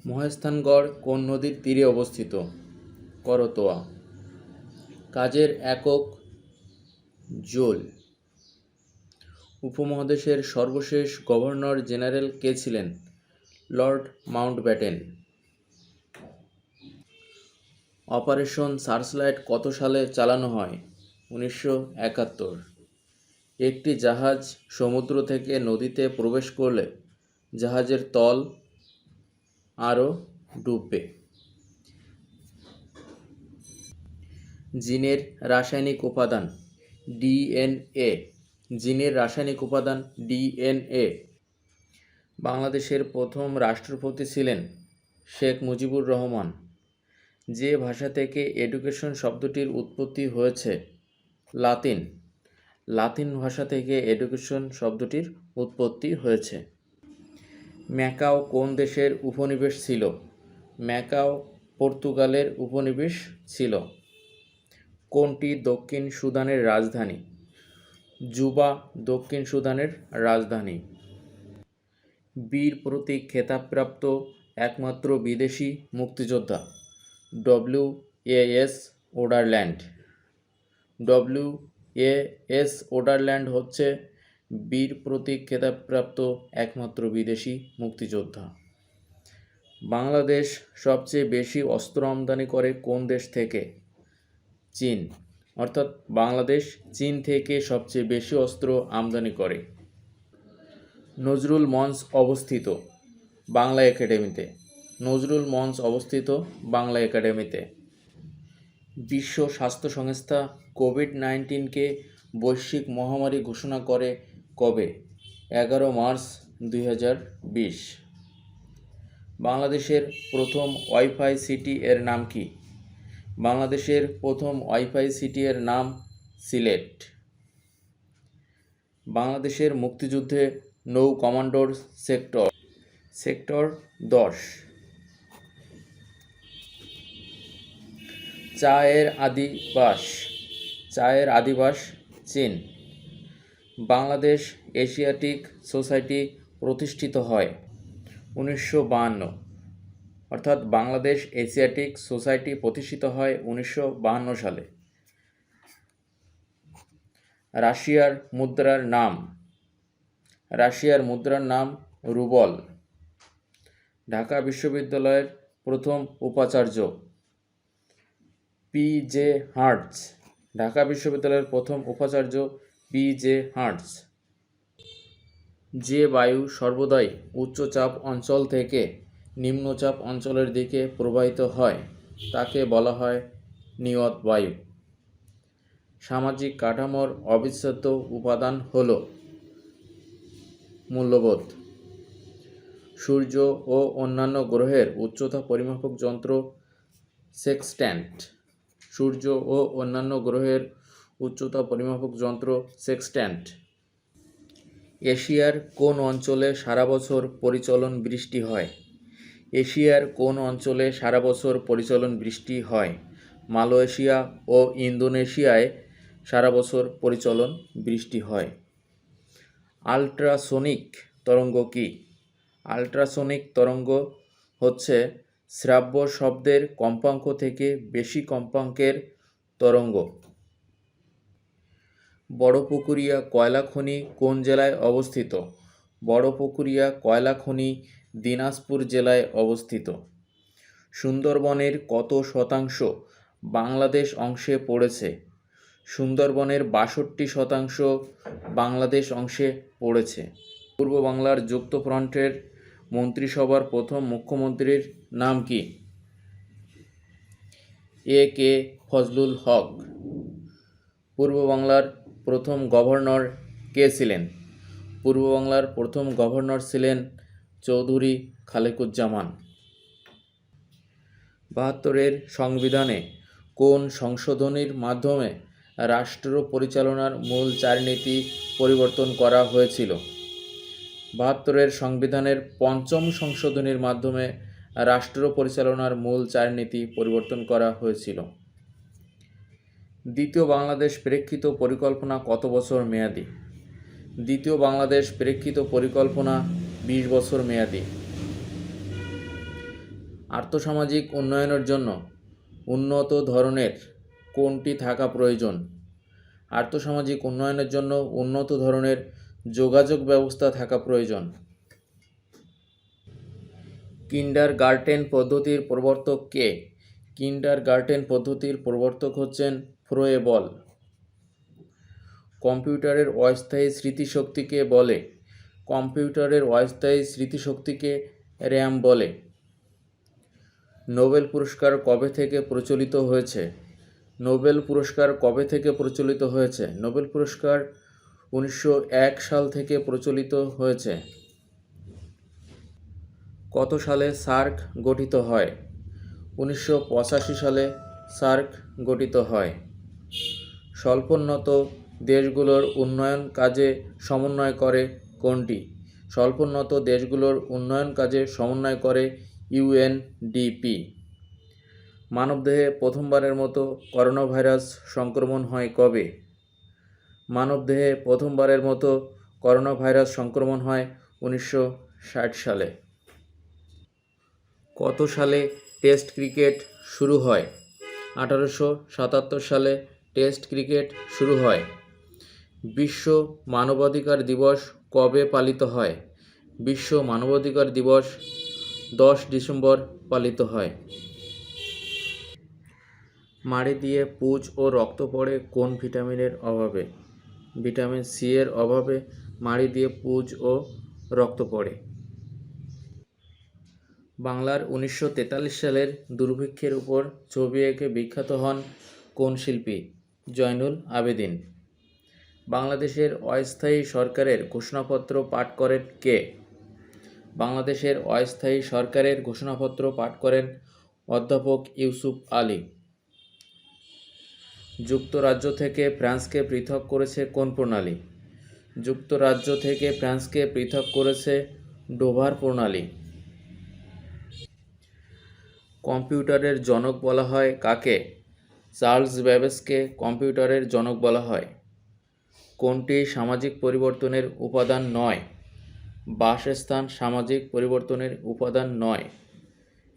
মহেস্থানগড় কোন নদীর তীরে অবস্থিত? করতোয়া। কাজের একক জুল। উপমহাদেশের সর্বশেষ গভর্নর জেনারেল কে ছিলেন? Lord Mountbatten. অপারেশন সার্চলাইট কত সালে চালানো হয়? 1971। একটি জাহাজ সমুদ্র থেকে নদীতে প্রবেশ করলে জাহাজের তল আরও ডুববে। জিনের রাসায়নিক উপাদান ডিএনএ। জিনের রাসায়নিক উপাদান ডিএনএ। বাংলাদেশের প্রথম রাষ্ট্রপতি ছিলেন শেখ মুজিবুর রহমান। যে ভাষা থেকে এডুকেশন শব্দটির উৎপত্তি হয়েছে? লাতিন। লাতিন ভাষা থেকে এডুকেশন শব্দটির উৎপত্তি হয়েছে। ম্যাকাও কোন দেশের উপনিবেশ ছিল? ম্যাকাও পর্তুগালের উপনিবেশ ছিল। কোনটি দক্ষিণ সুদানের রাজধানী? জুবা দক্ষিণ সুদানের রাজধানী। বীর প্রতীক খেতাবপ্রাপ্ত একমাত্র বিদেশি মুক্তিযোদ্ধা? ডব্লিউ.এ.এস. ওডারল্যান্ড। ডব্লিউ.এ.এস. ওডারল্যান্ড হচ্ছে বীর প্রতীক খেতাবপ্রাপ্ত একমাত্র বিদেশি মুক্তিযোদ্ধা। বাংলাদেশ সবচেয়ে বেশি অস্ত্র আমদানি করে কোন দেশ থেকে? চীন। অর্থাৎ বাংলাদেশ চীন থেকে সবচেয়ে বেশি অস্ত্র আমদানি করে। নজরুল মঞ্চ অবস্থিত? বাংলা একাডেমিতে। নজরুল মঞ্চ অবস্থিত বাংলা একাডেমিতে। বিশ্ব স্বাস্থ্য সংস্থা কোভিড-19কে বৈশ্বিক মহামারী ঘোষণা করে কবে? 11 মার্চ 2020। বাংলাদেশের প্রথম ওয়াইফাই সিটি এর নাম কি? বাংলাদেশের প্রথম ওয়াইফাই সিটি এর নাম সিলেট। বাংলাদেশের মুক্তিযুদ্ধে নৌ কমান্ডোর সেক্টর? সেক্টর 10। চা এর আদিবাস? চা এর আদিবাস চীন। বাংলাদেশ এশিয়াটিক সোসাইটি প্রতিষ্ঠিত হয় 1952। অর্থাৎ বাংলাদেশ এশিয়াটিক সোসাইটি প্রতিষ্ঠিত হয় 1952 সালে। রাশিয়ার মুদ্রার নাম? রাশিয়ার মুদ্রার নাম রুবল। ঢাকা বিশ্ববিদ্যালয়ের প্রথম উপাচার্য? পি.জে. হার্টজ। ঢাকা বিশ্ববিদ্যালয়ের প্রথম উপাচার্য পি.জে. হার্টজ। যে বায়ু সর্বদাই উচ্চচাপ অঞ্চল থেকে নিম্নচাপ অঞ্চলের দিকে প্রবাহিত হয় তাকে বলা হয় নিয়ত বায়ু। সামাজিক কাঠামোর অবিচ্ছেদ্য উপাদান হল মূল্যবোধ। সূর্য ও অন্যান্য গ্রহের উচ্চতা পরিমাপক যন্ত্র সেক্সট্যান্ট। সূর্য ও অন্যান্য গ্রহের উচ্চতা পরিমাপক যন্ত্র সেক্সট্যান্ট। এশিয়ার কোন অঞ্চলে সারা বছর পরিচলন বৃষ্টি হয়? এশিয়ার কোন অঞ্চলে সারা বছর পরিচলন বৃষ্টি হয়? মালয়েশিয়া ও ইন্দোনেশিয়ায় সারা বছর পরিচলন বৃষ্টি হয়। আল্ট্রাসোনিক তরঙ্গ কি? আল্ট্রাসোনিক তরঙ্গ হচ্ছে শ্রাব্য শব্দের কম্পাঙ্ক থেকে বেশি কম্পাঙ্কের তরঙ্গ। বড়পুকুরিয়া কয়লা খনি কোন জেলায় অবস্থিত? বড়পুকুরিয়া কয়লা খনি দিনাজপুর জেলায় অবস্থিত। সুন্দরবনের কত শতাংশ বাংলাদেশ অংশে পড়েছে? সুন্দরবনের 62% বাংলাদেশ অংশে পড়েছে। পূর্ব বাংলার যুক্তফ্রন্টের মন্ত্রিসভার প্রথম মুখ্যমন্ত্রীর নাম কি? এ.কে. ফজলুল হক। পূর্ব বাংলার প্রথম গভর্নর কে ছিলেন? পূর্ব বাংলার প্রথম গভর্নর ছিলেন চৌধুরী খালেকুজ্জামান। 72-এর সংবিধানে কোন সংশোধনীর মাধ্যমে রাষ্ট্র পরিচালনার মূল 4 নীতি পরিবর্তন করা হয়েছিল? 72-এর সংবিধানের 5ম সংশোধনীর মাধ্যমে রাষ্ট্র পরিচালনার মূল 4 নীতি পরিবর্তন করা হয়েছিল। দ্বিতীয় বাংলাদেশ প্রেক্ষিত পরিকল্পনা কত বছর মেয়াদী? দ্বিতীয় বাংলাদেশ প্রেক্ষিত পরিকল্পনা 20 বছর মেয়াদী। আর্থসামাজিক উন্নয়নের জন্য উন্নত ধরনের কোনটি থাকা প্রয়োজন? আর্থসামাজিক উন্নয়নের জন্য উন্নত ধরনের যোগাযোগ ব্যবস্থা থাকা প্রয়োজন। কিন্ডারগার্টেন পদ্ধতির প্রবর্তক কে? কিন্ডারগার্টেন পদ্ধতির প্রবর্তক হচ্ছেন ফ্রোয়েবল। কম্পিউটারের অস্থায়ী স্মৃতিশক্তিকে বলে? কম্পিউটারের অস্থায়ী স্মৃতিশক্তিকে র্যাম বলে। নোবেল পুরস্কার কবে থেকে প্রচলিত হয়েছে? নোবেল পুরস্কার কবে থেকে প্রচলিত হয়েছে? নোবেল পুরস্কার 1901 সাল থেকে প্রচলিত হয়েছে। কত সালে সার্ক গঠিত হয়? 1985 সালে সার্ক গঠিত হয়। স্বল্পোন্নত দেশগুলোর উন্নয়ন কাজে সমন্বয় করে কোনটি? স্বল্পোন্নত দেশগুলোর উন্নয়ন কাজে সমন্বয় করে ইউএনডিপি। মানবদেহে প্রথমবারের মতো করোনা ভাইরাস সংক্রমণ হয় কবে? মানবদেহে প্রথমবারের মতো করোনা ভাইরাস সংক্রমণ হয় 1960 সালে। কত সালে টেস্ট ক্রিকেট শুরু হয়? 1877 সালে টেস্ট ক্রিকেট শুরু হয়। বিশ্ব মানবাধিকার দিবস কবে পালিত হয়? বিশ্ব মানবাধিকার দিবস 10 ডিসেম্বর পালিত হয়। মাড়ি দিয়ে পুঁজ ও রক্ত পড়ে কোন ভিটামিনের অভাবে? ভিটামিন সি এর অভাবে মাড়ি দিয়ে পুঁজ ও রক্ত পড়ে। বাংলার 1943 সালের দুর্ভিক্ষের উপর ছবি এঁকে বিখ্যাত হন কোন শিল্পী? জয়নুল আবেদিন। বাংলাদেশের অস্থায়ী সরকারের ঘোষণাপত্র পাঠ করেন কে? বাংলাদেশের অস্থায়ী সরকারের ঘোষণাপত্র পাঠ করেন অধ্যাপক ইউসুফ আলী। যুক্তরাজ্য থেকে ফ্রান্সকে পৃথক করেছে কোন প্রণালী? যুক্তরাজ্য থেকে ফ্রান্সকে পৃথক করেছে ডোভার প্রণালী। কম্পিউটারের জনক বলা হয় কাকে? চার্লস ব্যাবেজকে কম্পিউটারের জনক বলা হয়। কোনটি সামাজিক পরিবর্তনের উপাদান নয়? বাসস্থান সামাজিক পরিবর্তনের উপাদান নয়।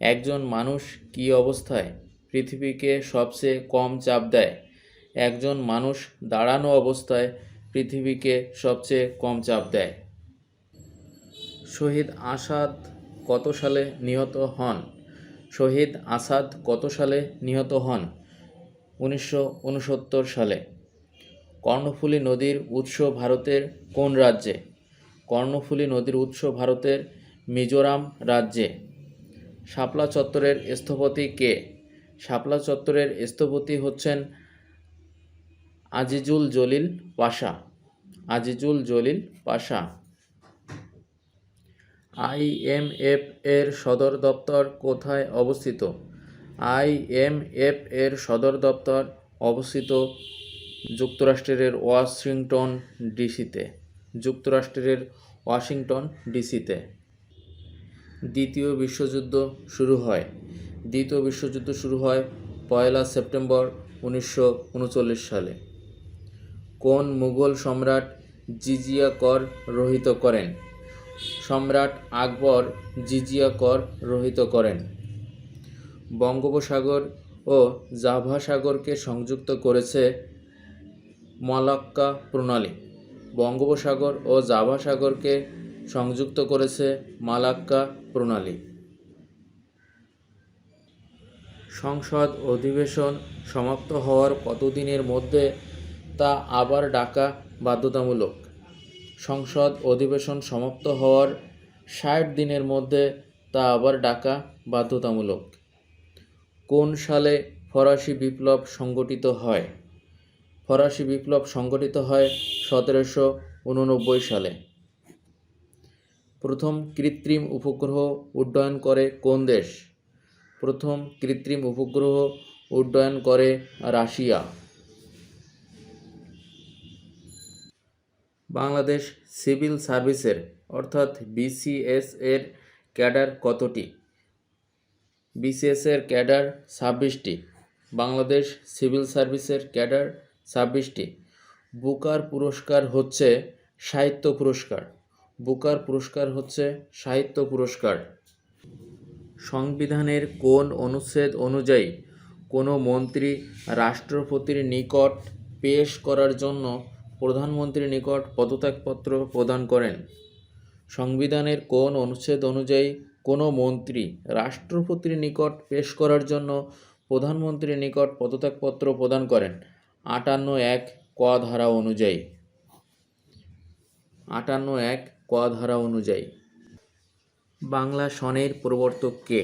একজন মানুষ কী অবস্থায় পৃথিবীকে সবচেয়ে কম চাপ দেয়? একজন মানুষ দাঁড়ানো অবস্থায় পৃথিবীকে সবচেয়ে কম চাপ দেয়। শহীদ আসাদ কত সালে নিহত হন? শহীদ আসাদ কত সালে নিহত হন? 1969 সালে। কর্ণফুলী নদীর উৎস ভারতের কোন রাজ্যে? কর্ণফুলী নদীর উৎস ভারতের মিজোরাম রাজ্যে। শাপলা চত্বরের স্থপতি কে? শাপলা চত্বরের স্থপতি হচ্ছেন আজিজুল জলিল পাশা। আজিজুল জলিল পাশা। আইএমএফ এর সদর দপ্তর কোথায় অবস্থিত? আইএমএফ এর সদর দপ্তর অবস্থিত যুক্তরাষ্ট্রের ওয়াশিংটন ডিসিতে। যুক্তরাষ্ট্রের ওয়াশিংটন ডিসিতে। দ্বিতীয় বিশ্বযুদ্ধ শুরু হয়? দ্বিতীয় বিশ্বযুদ্ধ শুরু হয় 1 সেপ্টেম্বর 1939 সালে। কোন মুঘল সম্রাট জিজিয়া কর রহিত করেন? সম্রাট আকবর জিজিয়া কর রহিত করেন। বঙ্গোপসাগর ও জাভা সাগরকে সংযুক্ত করেছে মালাক্কা প্রণালী। বঙ্গোপসাগর ও জাভা সাগরকে সংযুক্ত করেছে মালাক্কা প্রণালী। সংসদ অধিবেশন সমাপ্ত হওয়ার কতদিনের মধ্যে তা আবার ডাকা বাধ্যতামূলক? সংসদ অধিবেশন সমাপ্ত হওয়ার 60 দিনের মধ্যে তা আবার ডাকা বাধ্যতামূলক। কোন সালে ফরাসি বিপ্লব সংগঠিত হয়? ফরাসি বিপ্লব সংগঠিত হয় 1789 সালে। প্রথম কৃত্রিম উপগ্রহ উড্ডয়ন করে কোন দেশ? প্রথম কৃত্রিম উপগ্রহ উড্ডয়ন করে রাশিয়া। বাংলাদেশ সিভিল সার্ভিসের অর্থাৎ বিসিএস এর ক্যাডার কতটি? বিসিএস এর ক্যাডার 26টি। বাংলাদেশ সিভিল সার্ভিসের ক্যাডার 26টি। বুকার পুরস্কার হচ্ছে সাহিত্য পুরস্কার। বুকার পুরস্কার হচ্ছে সাহিত্য পুরস্কার। সংবিধানের কোন অনুচ্ছেদ অনুযায়ী কোনো মন্ত্রী রাষ্ট্রপতির নিকট পেশ করার জন্য প্রধানমন্ত্রীর নিকট পদত্যাগপত্র প্রদান করেন? সংবিধানের কোন অনুচ্ছেদ অনুযায়ী কোনো মন্ত্রী রাষ্ট্রপতির নিকট পেশ করার জন্য প্রধানমন্ত্রীর নিকট পদত্যাগপত্র প্রদান করেন? 58(1) ক ধারা অনুযায়ী। 58(1) ক ধারা অনুযায়ী। বাংলা সনের প্রবর্তক কে?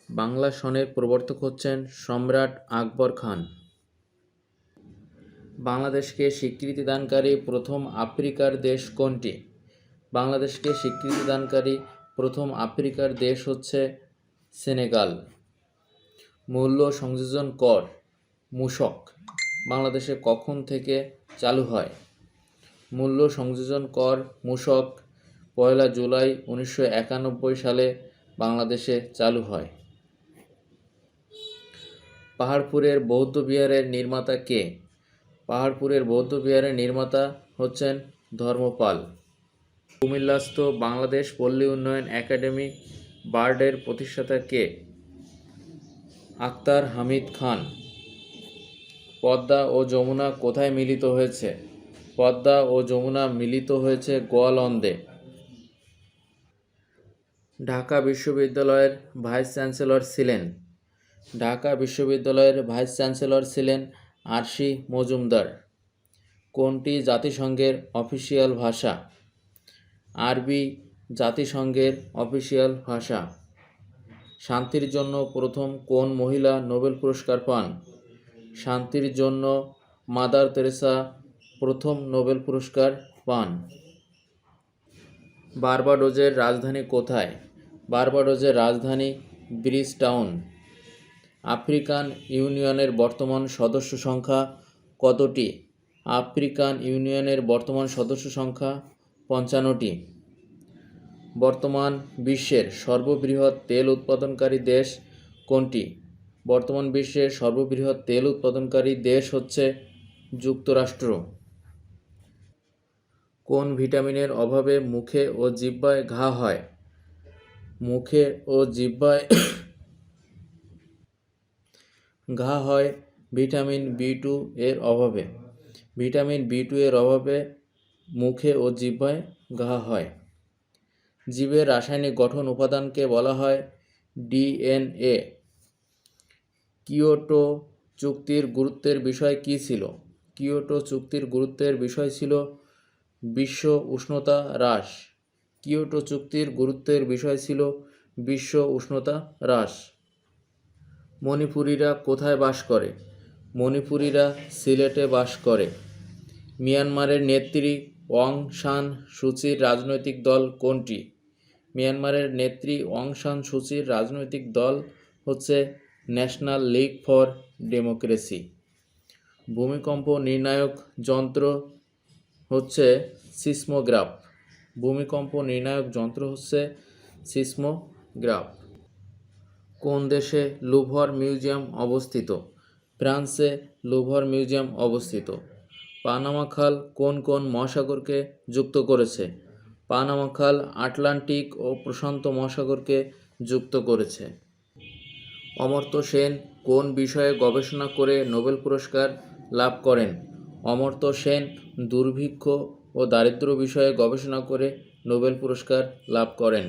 বাংলা সনের প্রবর্তক হচ্ছেন সম্রাট আকবর খান। বাংলাদেশকে স্বীকৃতিদানকারী প্রথম আফ্রিকার দেশ কোনটি? বাংলাদেশকে স্বীকৃতিদানকারী প্রথম আফ্রিকার দেশ হচ্ছে সেনেগাল। মূল্য সংযোজন কর মূসক বাংলাদেশে কখন থেকে চালু হয়? মূল্য সংযোজন কর মূসক 1 জুলাই 1991 সালে বাংলাদেশে চালু হয়। পাহাড়পুরের বৌদ্ধবিহারের নির্মাতা কে? পাহাড়পুরের বৌদ্ধবিহারের নির্মাতা হচ্ছেন ধর্মপাল। কুমিল্লাস্থ বাংলাদেশ পল্লী উন্নয়ন একাডেমি বার্ডের প্রতিষ্ঠাতা কে? আখতার হামিদ খান। পদ্মা ও যমুনা কোথায় মিলিত হয়েছে? পদ্মা ও যমুনা মিলিত হয়েছে গোয়ালন্দে। ঢাকা বিশ্ববিদ্যালয়ের ভাইস চ্যান্সেলর ছিলেন? ঢাকা বিশ্ববিদ্যালয়ের ভাইস চ্যান্সেলর ছিলেন আরশি মজুমদার। কোনটি জাতিসংঘের অফিসিয়াল ভাষা? আরবি জাতিসংঘের অফিসিয়াল ভাষা। শান্তির জন্য প্রথম কোন মহিলা নোবেল পুরস্কার পান? শান্তির জন্য মাদার তেরেসা প্রথম নোবেল পুরস্কার পান। বার্বাডোজের রাজধানী কোথায়? বার্বাডোজের রাজধানী ব্রিজটাউন। আফ্রিকান ইউনিয়নের বর্তমান সদস্য সংখ্যা কতটি? আফ্রিকান ইউনিয়নের বর্তমান সদস্য সংখ্যা 55টি। বর্তমান বিশ্বের সর্ববৃহৎ তেল উৎপাদনকারী দেশ কোনটি? বর্তমান বিশ্বের সর্ববৃহৎ তেল উৎপাদনকারী দেশ হচ্ছে যুক্তরাষ্ট্র। কোন ভিটামিনের অভাবে মুখে ও জিহ্বায় ঘা হয়? মুখে ও জিহ্বায় ঘা হয় ভিটামিন B2 এর অভাবে। ভিটামিন B2 এর অভাবে মুখে ও জিহ্বায় ঘা হয়। জীবের রাসায়নিক গঠন উপাদানকে বলা হয় DNA। কিয়োটো চুক্তির গুরুত্বের বিষয় কী ছিল? কিয়োটো চুক্তির গুরুত্বের বিষয় ছিল বিশ্ব উষ্ণতা হ্রাস। কিয়োটো চুক্তির গুরুত্বের বিষয় ছিল বিশ্ব উষ্ণতা হ্রাস। মণিপুরীরা কোথায় বাস করে? মণিপুরীরা সিলেটে বাস করে। মিয়ানমারের নেত্রী অং সান সুচির রাজনৈতিক দল কোনটি? মিয়ানমারের নেত্রী অং সান সুচির রাজনৈতিক দল হচ্ছে ন্যাশনাল লীগ ফর ডেমোক্রেসি। ভূমিকম্প নির্ণায়ক যন্ত্র হচ্ছে সিসমোগ্রাফ। ভূমিকম্প নির্ণায়ক যন্ত্র হচ্ছে সিসমোগ্রাফ। কোন দেশে লুভর মিউজিয়াম অবস্থিত? ফ্রান্সে লুভর মিউজিয়াম অবস্থিত। পানামা খাল কোন কোন মহাসাগরকে যুক্ত করেছে? পানামা খাল আটলান্টিক ও প্রশান্ত মহাসাগরকে যুক্ত করেছে। অমর্ত্য সেন কোন বিষয়ে গবেষণা করে নোবেল পুরস্কার লাভ করেন? অমর্ত্য সেন দুর্ভিক্ষ ও দারিদ্র্য বিষয়ে গবেষণা করে নোবেল পুরস্কার লাভ করেন।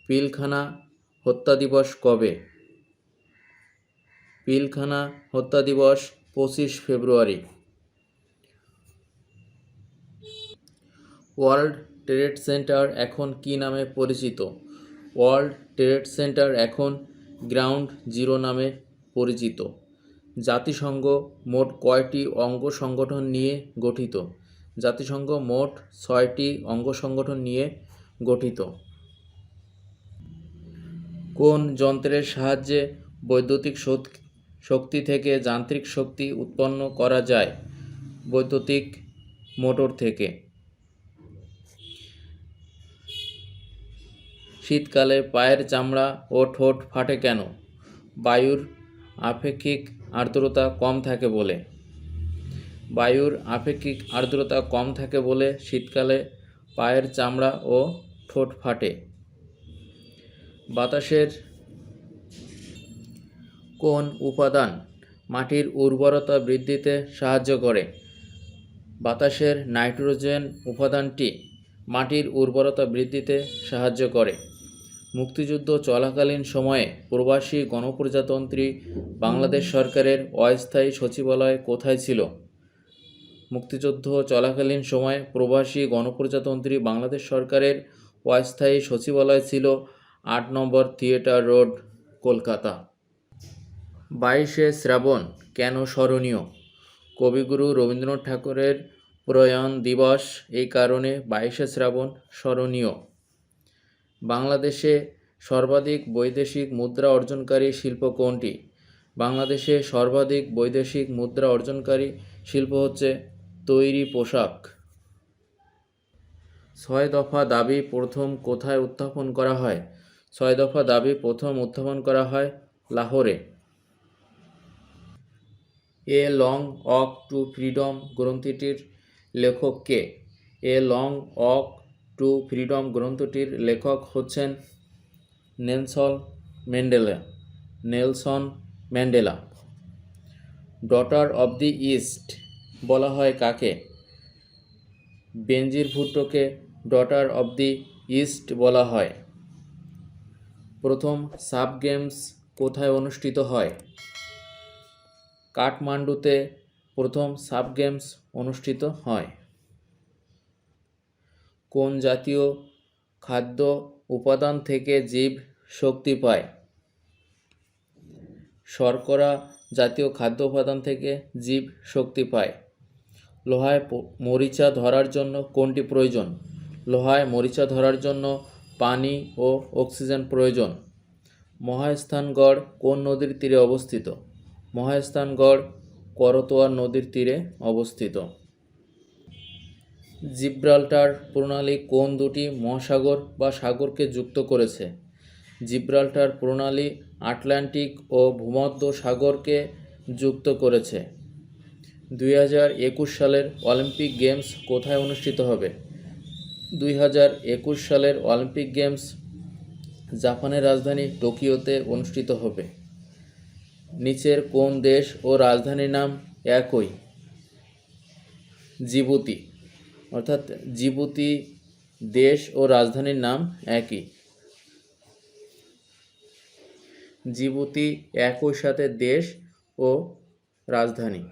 পিলখানা হত্যা দিবস কবে? পিলখানা হত্যা দিবস 25 ফেব্রুয়ারি। ওয়ার্ল্ড ট্রেড সেন্টার এখন কী নামে পরিচিত? ওয়ার্ল্ড ট্রেড সেন্টার এখন গ্রাউন্ড জিরো নামে পরিচিত। জাতিসংঘ মোট কয়টি অঙ্গ সংগঠন নিয়ে গঠিত? জাতিসংঘ মোট 6টি অঙ্গ সংগঠন নিয়ে গঠিত। কোন যন্ত্রের সাহায্যে বৈদ্যুতিক শক্তি থেকে যান্ত্রিক শক্তি উৎপন্ন করা যায়? বৈদ্যুতিক মোটর থেকে। শীতকালে পায়ের চামড়া ও ঠোঁট ফাটে কেন? বায়ুর আপেক্ষিক আর্দ্রতা কম থাকে বলে। বায়ুর আপেক্ষিক আর্দ্রতা কম থাকে বলে শীতকালে পায়ের চামড়া ও ঠোঁট ফাটে। বাতাসের কোন উপাদান মাটির উর্বরতা বৃদ্ধিতে সাহায্য করে? বাতাসের নাইট্রোজেন উপাদানটি মাটির উর্বরতা বৃদ্ধিতে সাহায্য করে। মুক্তিযুদ্ধ চলাকালীন সময়ে প্রবাসী গণপ্রজাতন্ত্রী বাংলাদেশ সরকারের অস্থায়ী সচিবালয় কোথায় ছিল? মুক্তিযুদ্ধ চলাকালীন সময়ে প্রবাসী গণপ্রজাতন্ত্রী বাংলাদেশ সরকারের অস্থায়ী সচিবালয় ছিল ৮ নম্বর থিয়েটার রোড, কলকাতা। 22শে শ্রাবণ কেন স্মরণীয়? কবিগুরু রবীন্দ্রনাথ ঠাকুরের প্রয়াণ দিবস, এই কারণে 22শে শ্রাবণ স্মরণীয়। বাংলাদেশে সর্বাধিক বৈদেশিক মুদ্রা অর্জনকারী শিল্প কোনটি? বাংলাদেশে সর্বাধিক বৈদেশিক মুদ্রা অর্জনকারী শিল্প হচ্ছে তৈরি পোশাক। 6 দফা দাবি প্রথম কোথায় উত্থাপন করা হয়? 6 দফা দাবি প্রথম উত্থাপন করা হয় লাহোরে। A long walk to freedom গ্রন্থটির লেখক কে? A long walk to freedom গ্রন্থটির লেখক হচ্ছেন Nelson Mandela. Daughter of the East বলা হয় কাকে? বেনজির ভুট্টোকে ডটার অব দি ইস্ট বলা হয়। প্রথম সাব গেমস কোথায় অনুষ্ঠিত হয়? কাঠমান্ডুতে প্রথম সাব গেমস অনুষ্ঠিত হয়। কোন জাতীয় খাদ্য উপাদান থেকে জীব শক্তি পায়? শর্করা জাতীয় খাদ্য উপাদান থেকে জীব শক্তি পায়। লোহায় মরিচা ধরার জন্য কোনটি প্রয়োজন? লোহায় মরিচা ধরার জন্য পানি ও অক্সিজেন প্রয়োজন। মহাস্থানগড় কোন নদীর তীরে অবস্থিত? মহাস্থানগড় করতোয়া নদীর তীরে অবস্থিত। জিব্রাল্টার প্রণালী কোন দুটি মহাসাগর বা সাগরকে যুক্ত করেছে? জিব্রাল্টার প্রণালী আটলান্টিক ও ভূমধ্য সাগরকে যুক্ত করেছে। 2021 সালের অলিম্পিক গেমস কোথায় অনুষ্ঠিত হবে? 2021 সালের অলিম্পিক গেমস জাপানের রাজধানী টোকিওতে অনুষ্ঠিত হবে। নিচের কোন দেশ ও রাজধানীর নাম একই? জিবুতি। অর্থাৎ জিবুতি দেশ ও রাজধানীর নাম একই। জিবুতি একই সাথে দেশ ও রাজধানী।